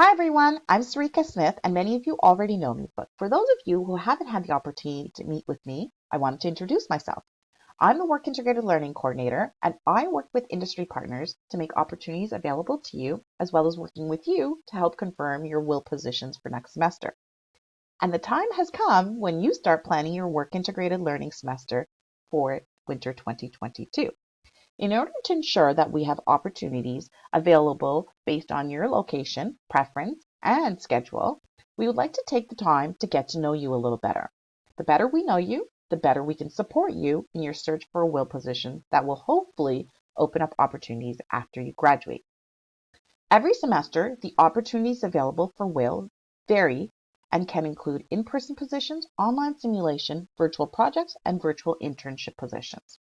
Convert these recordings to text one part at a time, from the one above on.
Hi everyone, I'm Sarika Smith, and many of you already know me, but for those of you who haven't had the opportunity to meet with me, I wanted to introduce myself. I'm the Work Integrated Learning Coordinator, and I work with industry partners to make opportunities available to you, as well as working with you to help confirm your WIL positions for next semester. And the time has come when you start planning your Work Integrated Learning semester for winter 2022. In order to ensure that we have opportunities available based on your location, preference, and schedule, we would like to take the time to get to know you a little better. The better we know you, the better we can support you in your search for a WIL position that will hopefully open up opportunities after you graduate. Every semester, the opportunities available for WIL vary and can include in-person positions, online simulation, virtual projects, and virtual internship positions.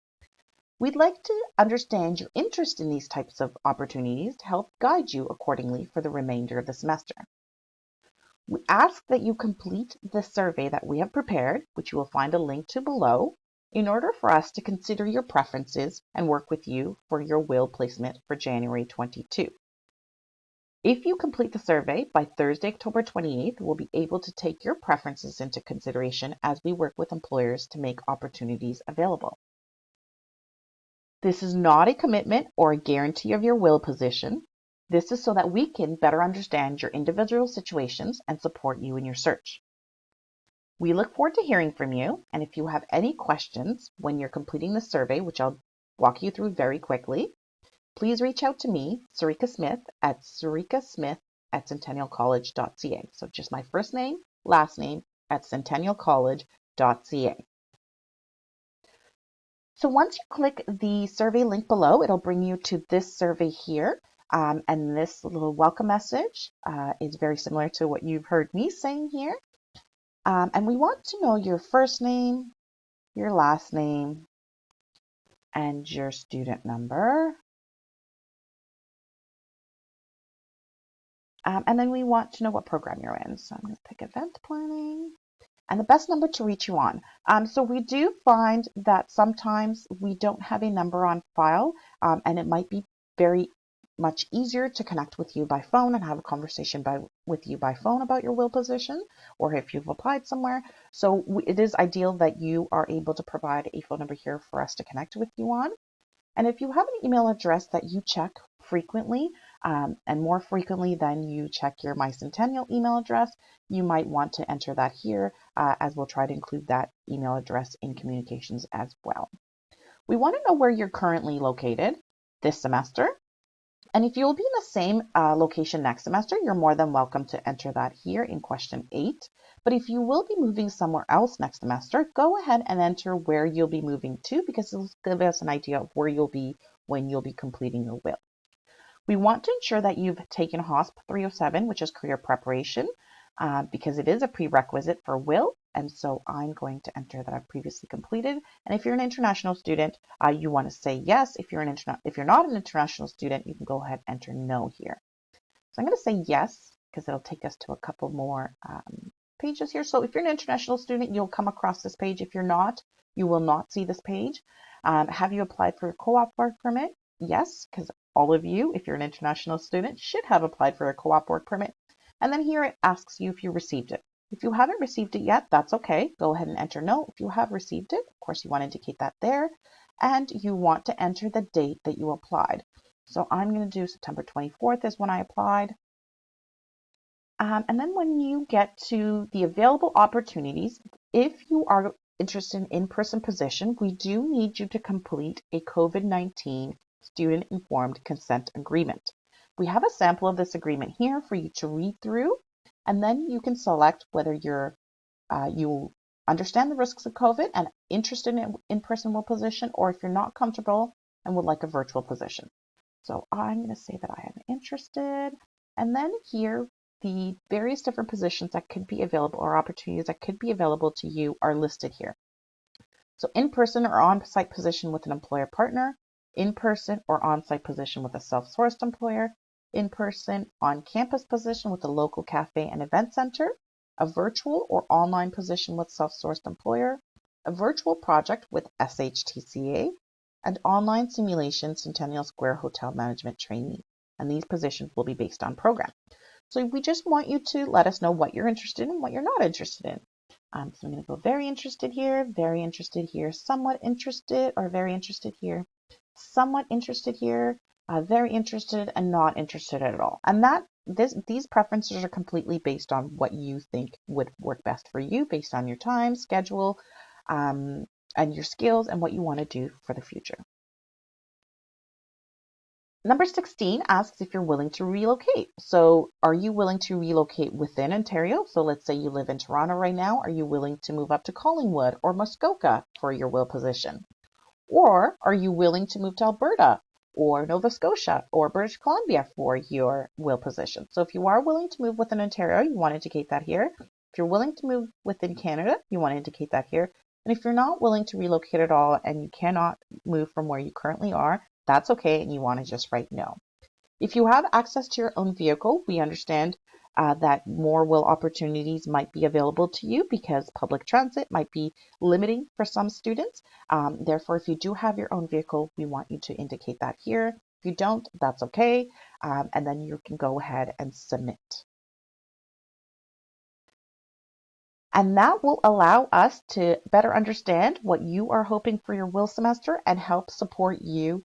We'd like to understand your interest in these types of opportunities to help guide you accordingly for the remainder of the semester. We ask that you complete the survey that we have prepared, which you will find a link to below, in order for us to consider your preferences and work with you for your WIL placement for January 22. If you complete the survey by Thursday, October 28th, we'll be able to take your preferences into consideration as we work with employers to make opportunities available. This is not a commitment or a guarantee of your WIL position. This is so that we can better understand your individual situations and support you in your search. We look forward to hearing from you, and if you have any questions when you're completing the survey, which I'll walk you through very quickly, please reach out to me, Sarika Smith, at sarikasmith@centennialcollege.ca. So just my first name, last name, at centennialcollege.ca. So once you click the survey link below, it'll bring you to this survey here. And this little welcome message is very similar to what you've heard me saying here. And we want to know your first name, your last name, and your student number. And then we want to know what program you're in. So I'm going to pick event planning. And the best number to reach you on. So we do find that sometimes we don't have a number on file, and it might be very much easier to connect with you by phone and have a conversation with you by phone about your WIL position, or if you've applied somewhere. So it is ideal that you are able to provide a phone number here for us to connect with you on. And if you have an email address that you check frequently, and more frequently than you check your MyCentennial email address, you might want to enter that here, as we'll try to include that email address in communications as well. We want to know where you're currently located this semester. And if you will be in the same location next semester, you're more than welcome to enter that here in question 8. But if you will be moving somewhere else next semester, go ahead and enter where you'll be moving to, because it'll give us an idea of where you'll be when you'll be completing your WIL. We want to ensure that you've taken HOSP 307, which is career preparation, because it is a prerequisite for WIL. And so I'm going to enter that I've previously completed. And if you're an international student, you want to say yes. If you're not an international student, you can go ahead and enter no here. So I'm going to say yes, because it'll take us to a couple more pages here. So if you're an international student, you'll come across this page. If you're not, you will not see this page. Have you applied for a co-op work permit? Yes, because all of you, if you're an international student, should have applied for a co-op work permit. And then here it asks you if you received it. If you haven't received it yet, that's okay. Go ahead and enter no. If you have received it, of course, you want to indicate that there. And you want to enter the date that you applied. So I'm going to do September 24th is when I applied. And then when you get to the available opportunities, if you are interested in in-person position, we do need you to complete a COVID-19 student-informed consent agreement. We have a sample of this agreement here for you to read through, and then you can select whether you understand the risks of COVID and interested in an in-person WIL position, or if you're not comfortable and would like a virtual position. So I'm going to say that I am interested, and then here the various different positions that could be available or opportunities that could be available to you are listed here. So in-person or on-site position with an employer partner, in-person or on-site position with a self-sourced employer, in-person on-campus position with a local cafe and event center, a virtual or online position with self-sourced employer, a virtual project with SHTCA, and online simulation Centennial Square Hotel Management Trainee. And these positions will be based on program. So we just want you to let us know what you're interested in and what you're not interested in. So I'm going to go very interested here, somewhat interested, or very interested here, somewhat interested here, very interested, and not interested at all. And these preferences are completely based on what you think would work best for you based on your time, schedule, and your skills and what you want to do for the future. Number 16 asks if you're willing to relocate. So are you willing to relocate within Ontario? So let's say you live in Toronto right now. Are you willing to move up to Collingwood or Muskoka for your WIL position? Or are you willing to move to Alberta or Nova Scotia or British Columbia for your WIL position? So if you are willing to move within Ontario, you want to indicate that here. If you're willing to move within Canada, you want to indicate that here. And if you're not willing to relocate at all and you cannot move from where you currently are, that's okay, and you want to just write no. If you have access to your own vehicle, we understand that more WIL opportunities might be available to you because public transit might be limiting for some students. Therefore, if you do have your own vehicle, we want you to indicate that here. If you don't, that's okay. And then you can go ahead and submit. And that will allow us to better understand what you are hoping for your WIL semester and help support you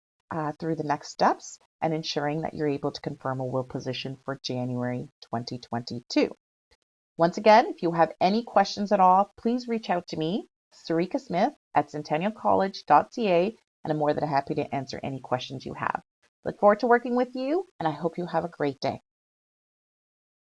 through the next steps and ensuring that you're able to confirm a WIL position for January 2022. Once again, if you have any questions at all, please reach out to me, Sarika Smith at centennialcollege.ca, and I'm more than happy to answer any questions you have. Look forward to working with you, and I hope you have a great day.